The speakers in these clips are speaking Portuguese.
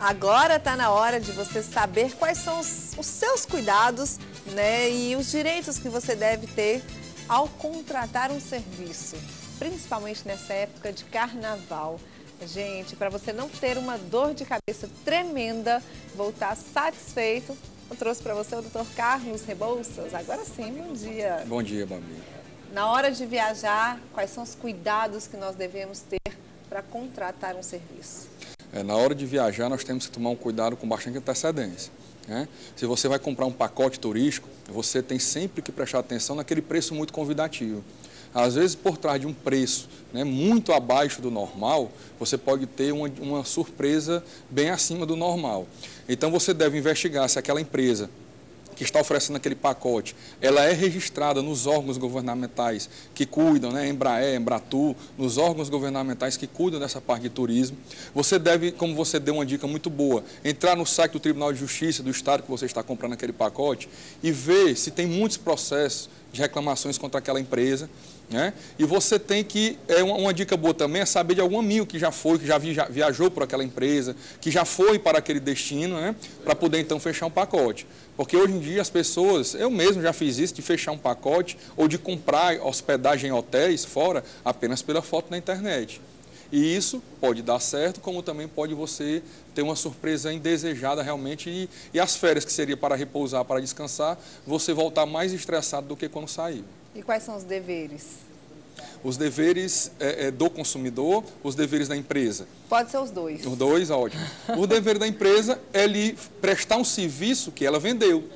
Agora está na hora de você saber quais são os seus cuidados, né, e os direitos que você deve ter ao contratar um serviço, principalmente nessa época de carnaval. Gente, para você não ter uma dor de cabeça tremenda, voltar satisfeito, eu trouxe para você o Dr. Carlos Rebouças. Agora sim, bom dia. Bom dia, Babi. Na hora de viajar, quais são os cuidados que nós devemos ter para contratar um serviço? Na hora de viajar, nós temos que tomar um cuidado com bastante antecedência, né? Se você vai comprar um pacote turístico, você tem sempre que prestar atenção naquele preço muito convidativo. Às vezes, por trás de um preço, né, muito abaixo do normal, você pode ter uma surpresa bem acima do normal. Então, você deve investigar se aquela empresa que está oferecendo aquele pacote, ela é registrada nos órgãos governamentais que cuidam, né, Embraer, Embratur, nos órgãos governamentais que cuidam dessa parte de turismo. Você deve, como você deu uma dica muito boa, entrar no site do Tribunal de Justiça do Estado que você está comprando aquele pacote e ver se tem muitos processos de reclamações contra aquela empresa, né? E você tem que, uma dica boa também é saber de algum amigo que já foi, que já viajou por aquela empresa, que já foi para aquele destino, né? Para poder então fechar um pacote. Porque hoje em dia as pessoas, eu mesmo já fiz isso, de fechar um pacote ou de comprar hospedagem em hotéis fora apenas pela foto na internet. E isso pode dar certo, como também pode você ter uma surpresa indesejada realmente e as férias que seria para repousar, para descansar, você voltar mais estressado do que quando saiu. E quais são os deveres? Os deveres do consumidor, os deveres da empresa. Pode ser os dois. Os dois, ótimo. O dever da empresa é lhe prestar um serviço que ela vendeu.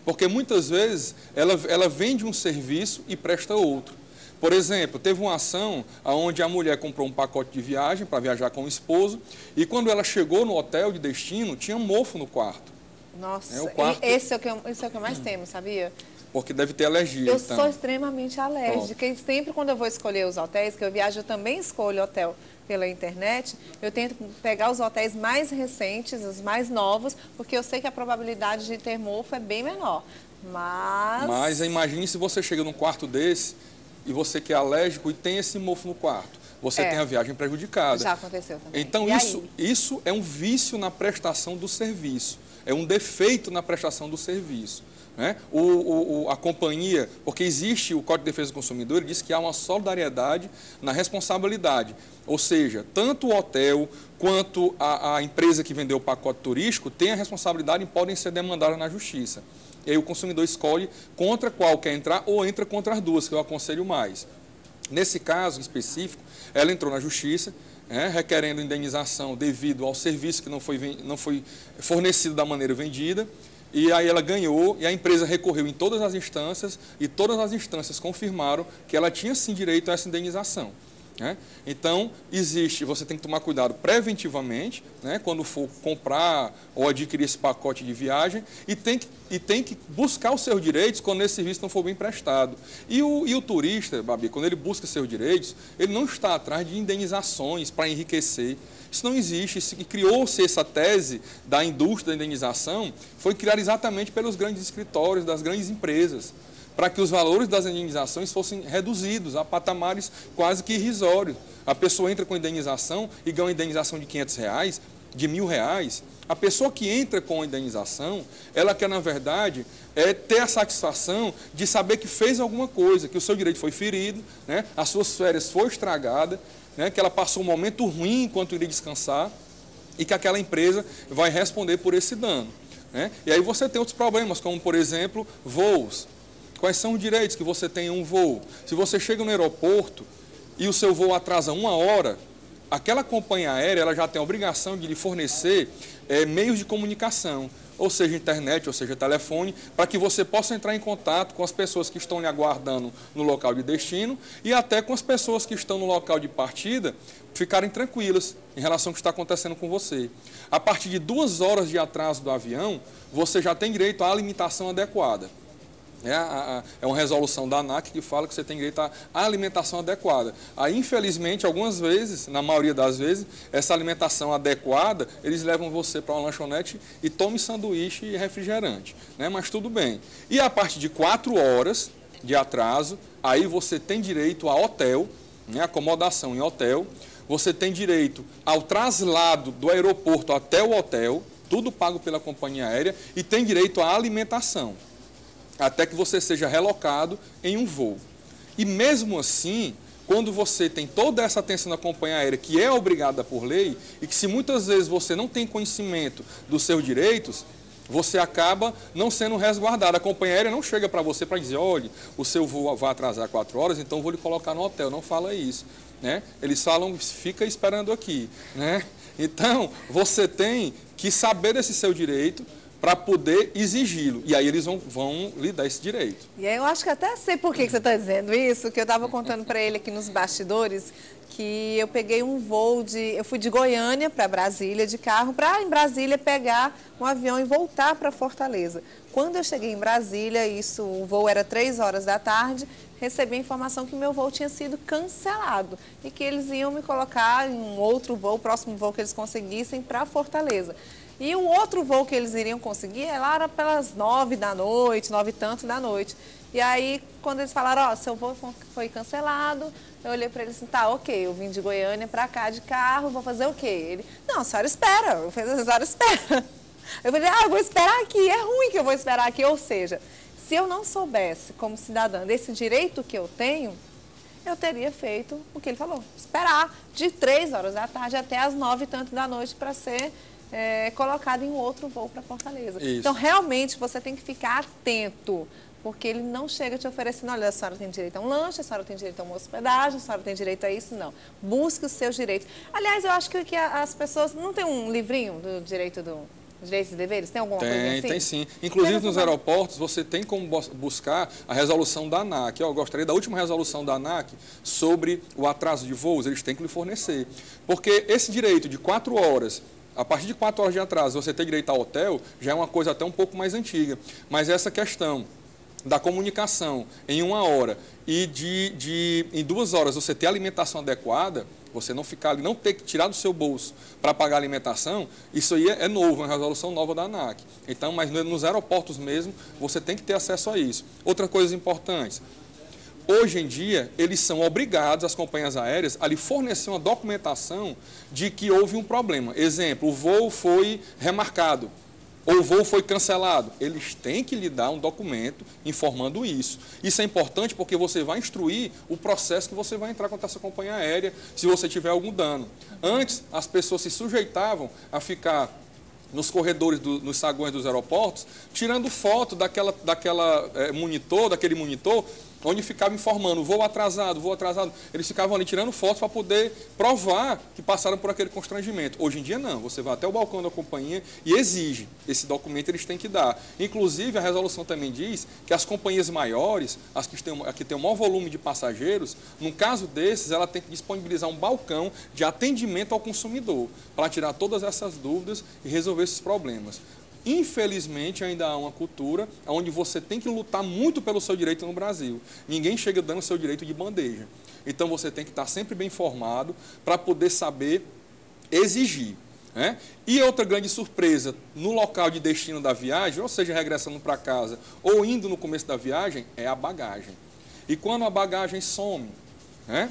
Porque muitas vezes ela vende um serviço e presta outro. Por exemplo, teve uma ação onde a mulher comprou um pacote de viagem para viajar com o esposo e quando ela chegou no hotel de destino, tinha mofo no quarto. Nossa, o quarto... esse é o que eu mais temo, sabia? Porque deve ter alergia. Eu então. sou extremamente alérgica e sempre quando eu vou escolher os hotéis, que eu viajo, eu também escolho hotel pela internet, eu tento pegar os hotéis mais recentes, os mais novos, porque eu sei que a probabilidade de ter mofo é bem menor. Mas imagine se você chega num quarto desse e você que é alérgico e tem esse mofo no quarto. Você tem a viagem prejudicada. Já aconteceu também. Então, isso é um vício na prestação do serviço. É um defeito na prestação do serviço. Né? A companhia, porque existe o Código de Defesa do Consumidor, ele diz que há uma solidariedade na responsabilidade. Ou seja, tanto o hotel quanto a empresa que vendeu o pacote turístico têm a responsabilidade e podem ser demandadas na justiça. E aí o consumidor escolhe contra qual quer entrar ou entra contra as duas, que eu aconselho mais. Nesse caso específico, ela entrou na justiça, requerendo indenização devido ao serviço que não foi fornecido da maneira vendida, e aí ela ganhou e a empresa recorreu em todas as instâncias e todas as instâncias confirmaram que ela tinha sim direito a essa indenização. Então, você tem que tomar cuidado preventivamente, quando for comprar ou adquirir esse pacote de viagem e tem que buscar os seus direitos quando esse serviço não for bem prestado. E o turista, Babi, quando ele busca seus direitos, ele não está atrás de indenizações para enriquecer. Isso não existe. E criou-se essa tese da indústria da indenização, foi criada exatamente pelos grandes escritórios, das grandes empresas, para que os valores das indenizações fossem reduzidos a patamares quase que irrisórios. A pessoa entra com indenização e ganha uma indenização de R$500, de R$1.000. A pessoa que entra com a indenização, ela quer, na verdade, ter a satisfação de saber que fez alguma coisa, que o seu direito foi ferido, as suas férias foram estragadas, que ela passou um momento ruim enquanto iria descansar e que aquela empresa vai responder por esse dano. E aí você tem outros problemas, como, por exemplo, voos. Quais são os direitos que você tem em um voo? Se você chega no aeroporto e o seu voo atrasa 1 hora, aquela companhia aérea ela já tem a obrigação de lhe fornecer meios de comunicação, ou seja, internet, ou seja, telefone, para que você possa entrar em contato com as pessoas que estão lhe aguardando no local de destino e até com as pessoas que estão no local de partida ficarem tranquilas em relação ao que está acontecendo com você. A partir de 2 horas de atraso do avião, você já tem direito à alimentação adequada. É uma resolução da ANAC que fala que você tem direito à alimentação adequada. Aí, infelizmente, algumas vezes, na maioria das vezes, essa alimentação adequada, eles levam você para uma lanchonete e tome sanduíche e refrigerante. Mas tudo bem. E a partir de 4 horas de atraso, aí você tem direito a hotel, né, acomodação em hotel, você tem direito ao traslado do aeroporto até o hotel, tudo pago pela companhia aérea, e tem direito à alimentação, até que você seja relocado em um voo. E mesmo assim, quando você tem toda essa atenção da companhia aérea, que é obrigada por lei, e que se muitas vezes você não tem conhecimento dos seus direitos, você acaba não sendo resguardado. A companhia aérea não chega para você para dizer, olha, o seu voo vai atrasar 4 horas, então vou lhe colocar no hotel. Não fala isso, né? Eles falam, fica esperando aqui, né? Então, você tem que saber desse seu direito para poder exigi-lo. E aí eles vão lhe dar esse direito. E aí eu acho que até sei por que você está dizendo isso, que eu estava contando para ele aqui nos bastidores, que eu peguei um voo eu fui de Goiânia para Brasília de carro, para em Brasília pegar um avião e voltar para Fortaleza. Quando eu cheguei em Brasília, o voo era 3 horas da tarde, recebi a informação que meu voo tinha sido cancelado e que eles iam me colocar em um outro voo, o próximo voo que eles conseguissem, para Fortaleza. E o outro voo que eles iriam conseguir lá era pelas 9 da noite, 9 e tanto da noite. E aí, quando eles falaram, ó, seu voo foi cancelado, eu olhei para ele assim, tá, ok, eu vim de Goiânia para cá de carro, vou fazer o quê? Ele, não, a senhora espera. Eu falei, a senhora espera. Eu falei, eu vou esperar aqui, é ruim que eu vou esperar aqui. Ou seja, se eu não soubesse, como cidadã, desse direito que eu tenho, eu teria feito o que ele falou, esperar de 3 horas da tarde até as 9 e tanto da noite para ser colocado em outro voo para Fortaleza. Isso. Então, realmente, você tem que ficar atento, porque ele não chega te oferecendo, olha, a senhora tem direito a um lanche, a senhora tem direito a uma hospedagem, a senhora tem direito a isso, não. Busque os seus direitos. Aliás, eu acho que as pessoas, não tem um livrinho do direito direitos e deveres? Tem alguma coisa assim? Tem sim. Inclusive nos aeroportos você tem como buscar a resolução da ANAC. Eu gostaria da última resolução da ANAC sobre o atraso de voos, eles têm que lhe fornecer. Porque esse direito de 4 horas, a partir de 4 horas de atraso, você ter direito ao hotel, já é uma coisa até um pouco mais antiga. Mas essa questão da comunicação em 1 hora e em 2 horas você ter alimentação adequada, você não ficar ali, não ter que tirar do seu bolso para pagar a alimentação, isso aí é novo, é uma resolução nova da ANAC. Então, mas nos aeroportos mesmo, você tem que ter acesso a isso. Outra coisa importante, hoje em dia, eles são obrigados, as companhias aéreas, a lhe fornecer uma documentação de que houve um problema. Exemplo, o voo foi remarcado, ou o voo foi cancelado. Eles têm que lhe dar um documento informando isso. Isso é importante porque você vai instruir o processo que você vai entrar contra essa companhia aérea se você tiver algum dano. Antes, as pessoas se sujeitavam a ficar nos corredores, nos saguões dos aeroportos, tirando foto daquele monitor, onde ficava informando, voo atrasado. Eles ficavam ali tirando fotos para poder provar que passaram por aquele constrangimento. Hoje em dia não, você vai até o balcão da companhia e exige esse documento, eles têm que dar. Inclusive, a resolução também diz que as companhias maiores, as que têm o maior volume de passageiros, num caso desses, ela tem que disponibilizar um balcão de atendimento ao consumidor, para tirar todas essas dúvidas e resolver esses problemas. Infelizmente, ainda há uma cultura onde você tem que lutar muito pelo seu direito no Brasil. Ninguém chega dando o seu direito de bandeja. Então, você tem que estar sempre bem informado para poder saber exigir, né? E outra grande surpresa, no local de destino da viagem, ou seja, regressando para casa ou indo no começo da viagem, é a bagagem. E quando a bagagem some, né?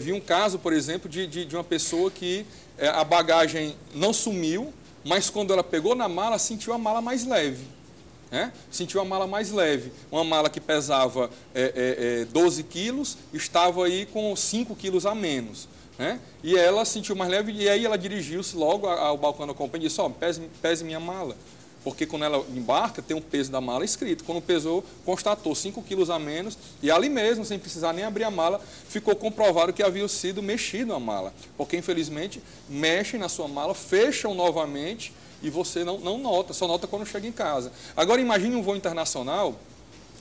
Vi um caso, por exemplo, de uma pessoa que a bagagem não sumiu, mas quando ela pegou na mala, sentiu a mala mais leve. Né? Sentiu a mala mais leve. Uma mala que pesava 12 quilos, estava aí com 5 quilos a menos. Né? E ela sentiu mais leve, e aí ela dirigiu-se logo ao balcão da companhia e disse, pese minha mala. Porque quando ela embarca, tem o peso da mala escrito. Quando pesou, constatou 5 quilos a menos, e ali mesmo, sem precisar nem abrir a mala, ficou comprovado que havia sido mexido a mala. Porque, infelizmente, mexem na sua mala, fecham novamente, e você não nota, só nota quando chega em casa. Agora, imagine um voo internacional,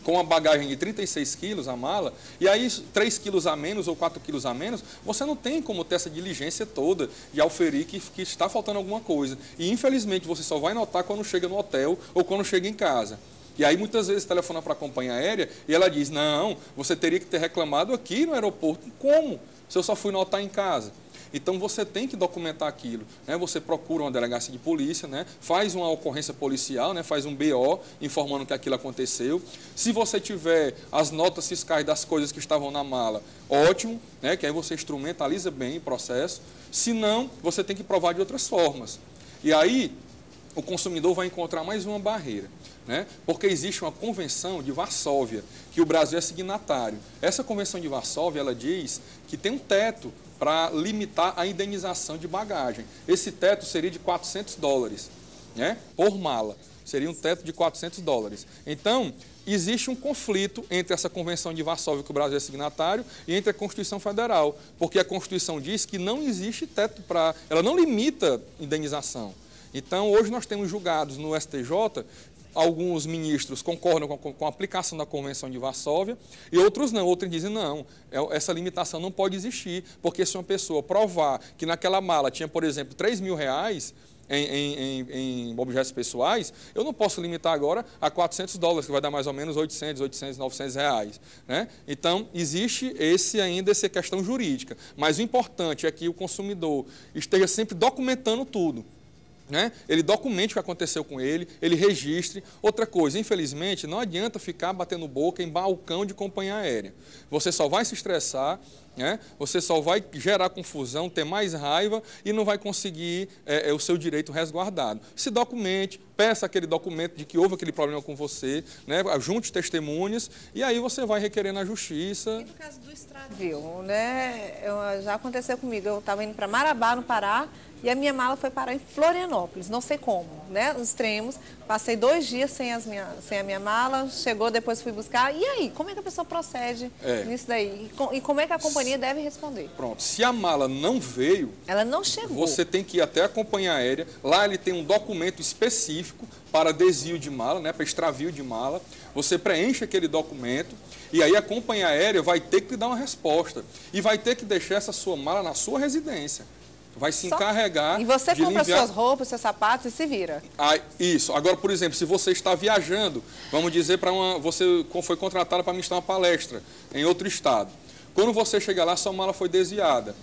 com uma bagagem de 36 quilos a mala, e aí 3 quilos a menos ou 4 quilos a menos, você não tem como ter essa diligência toda de auferir que está faltando alguma coisa. E, infelizmente, você só vai notar quando chega no hotel ou quando chega em casa. E aí, muitas vezes, telefona para a companhia aérea e ela diz, não, você teria que ter reclamado aqui no aeroporto. Como? Se eu só fui notar em casa. Então você tem que documentar aquilo, né? Você procura uma delegacia de polícia, né? Faz uma ocorrência policial, né? Faz um BO informando que aquilo aconteceu. Se você tiver as notas fiscais das coisas que estavam na mala, ótimo, né? Que aí você instrumentaliza bem o processo. Se não, você tem que provar de outras formas. E aí o consumidor vai encontrar mais uma barreira, né? Porque existe uma convenção de Varsóvia, que o Brasil é signatário. Essa convenção de Varsóvia, ela diz que tem um teto para limitar a indenização de bagagem. Esse teto seria de $400, né? Por mala. Seria um teto de $400. Então, existe um conflito entre essa Convenção de Varsóvia, que o Brasil é signatário, e entre a Constituição Federal, porque a Constituição diz que não existe teto para... Ela não limita indenização. Então, hoje nós temos julgados no STJ, alguns ministros concordam com a aplicação da Convenção de Varsóvia e outros não. Outros dizem, não, essa limitação não pode existir, porque se uma pessoa provar que naquela mala tinha, por exemplo, R$3.000 em objetos pessoais, eu não posso limitar agora a $400, que vai dar mais ou menos 900 reais, né? Então, existe essa questão jurídica. Mas o importante é que o consumidor esteja sempre documentando tudo, né? Ele documente o que aconteceu com ele registre. Outra coisa, infelizmente, não adianta ficar batendo boca em balcão de companhia aérea. Você só vai se estressar, né? Você só vai gerar confusão, ter mais raiva e não vai conseguir o seu direito resguardado. Se documente, peça aquele documento de que houve aquele problema com você, né? Junte testemunhas e aí você vai requerer na justiça. E no caso do extravio, né? Já aconteceu comigo, eu estava indo para Marabá, no Pará, e a minha mala foi parar em Florianópolis, não sei como, né? Nos extremos, passei 2 dias sem a minha mala, chegou, depois fui buscar. E aí, como é que a pessoa procede nisso daí? E como é que a companhia deve responder? Pronto, se a mala não veio... Ela não chegou. Você tem que ir até a companhia aérea, lá ele tem um documento específico para desvio de mala, né? Para extravio de mala. Você preenche aquele documento e aí a companhia aérea vai ter que lhe dar uma resposta e vai ter que deixar essa sua mala na sua residência. Vai se encarregar. E você de compra enviar... suas roupas, seus sapatos e se vira. Isso. Agora, por exemplo, se você está viajando, vamos dizer, você foi contratado para ministrar uma palestra em outro estado. Quando você chega lá, sua mala foi desviada.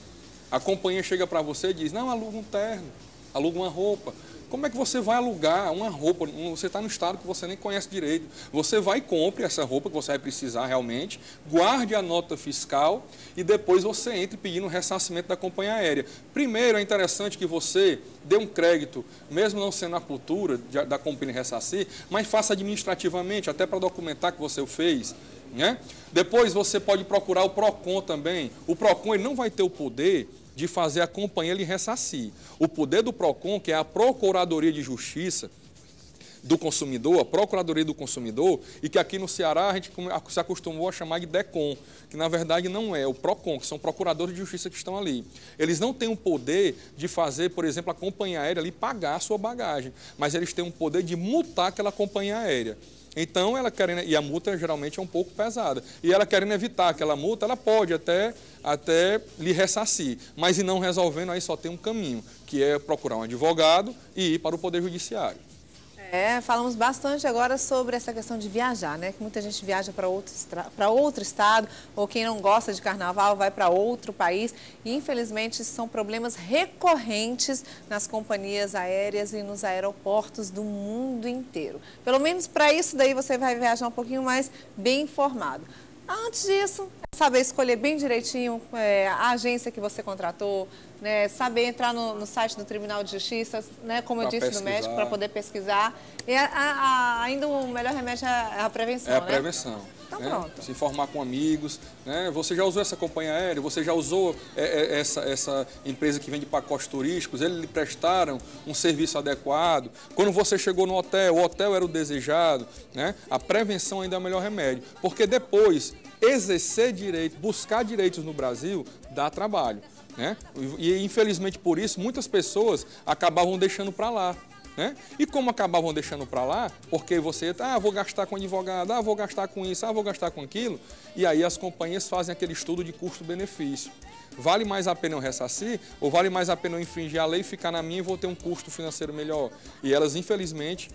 A companhia chega para você e diz, não, aluga um terno, aluga uma roupa. Como é que você vai alugar uma roupa? Você está no estado que você nem conhece direito. Você vai e compre essa roupa que você vai precisar realmente, guarde a nota fiscal e depois você entre pedindo o ressarcimento da companhia aérea. Primeiro, é interessante que você dê um crédito, mesmo não sendo a cultura da companhia ressarcir, mas faça administrativamente, até para documentar que você o fez, né? Depois você pode procurar o PROCON também. O PROCON ele não vai ter o poder de fazer a companhia lhe ressarcir. O poder do PROCON, que é a Procuradoria de Justiça do Consumidor, a Procuradoria do Consumidor, e que aqui no Ceará a gente se acostumou a chamar de DECOM, que na verdade não é, o PROCON, que são procuradores de justiça que estão ali. Eles não têm o poder de fazer, por exemplo, a companhia aérea ali pagar a sua bagagem, mas eles têm o poder de multar aquela companhia aérea. Então, e a multa geralmente é um pouco pesada. E ela querendo evitar aquela multa, ela pode até lhe ressarcir. Mas, e não resolvendo, aí só tem um caminho, que é procurar um advogado e ir para o Poder Judiciário. Falamos bastante agora sobre essa questão de viajar, né? Que muita gente viaja para outro estado, ou quem não gosta de carnaval vai para outro país. E, infelizmente, são problemas recorrentes nas companhias aéreas e nos aeroportos do mundo inteiro. Pelo menos para isso daí você vai viajar um pouquinho mais bem informado. Antes disso, é saber escolher bem direitinho a agência que você contratou, né? Saber entrar no site do Tribunal de Justiça, né? Como eu disse, do médico, para poder pesquisar. E ainda o melhor remédio é a prevenção, né? É a prevenção. Então, né? pronto. Se informar com amigos, né? Você já usou essa companhia aérea? Você já usou essa empresa que vende pacotes turísticos? Eles lhe prestaram um serviço adequado? Quando você chegou no hotel, o hotel era o desejado, né? A prevenção ainda é o melhor remédio, porque depois exercer direito, buscar direitos no Brasil, dá trabalho, né? E infelizmente por isso muitas pessoas acabavam deixando para lá. Né? E como acabavam deixando para lá, porque você, vou gastar com advogado, vou gastar com isso, vou gastar com aquilo, e aí as companhias fazem aquele estudo de custo-benefício. Vale mais a pena eu ressarcir ou vale mais a pena eu infringir a lei, ficar na minha e vou ter um custo financeiro melhor? E elas, infelizmente,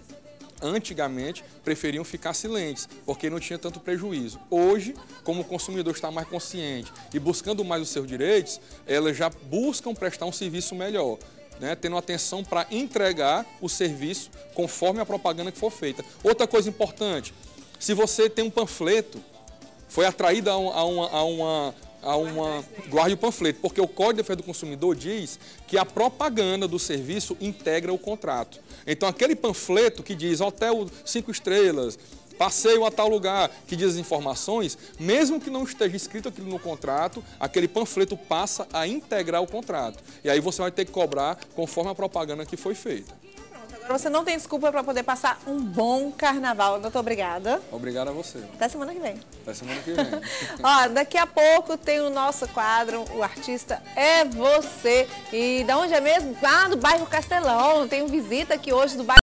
antigamente preferiam ficar silentes, porque não tinha tanto prejuízo. Hoje, como o consumidor está mais consciente e buscando mais os seus direitos, elas já buscam prestar um serviço melhor, né, tendo atenção para entregar o serviço conforme a propaganda que for feita. Outra coisa importante, se você tem um panfleto, foi atraído guarde o panfleto, porque o Código de Defesa do Consumidor diz que a propaganda do serviço integra o contrato. Então, aquele panfleto que diz hotel 5 estrelas, passeio a tal lugar, que diz as informações, mesmo que não esteja escrito aquilo no contrato, aquele panfleto passa a integrar o contrato. E aí você vai ter que cobrar conforme a propaganda que foi feita. Agora você não tem desculpa para poder passar um bom carnaval. Doutor, obrigada. Obrigado a você. Até semana que vem. Até semana que vem. Ó, daqui a pouco tem o nosso quadro, o artista é você. E de onde é mesmo? Ah, do bairro Castelão. Tem visita aqui hoje do bairro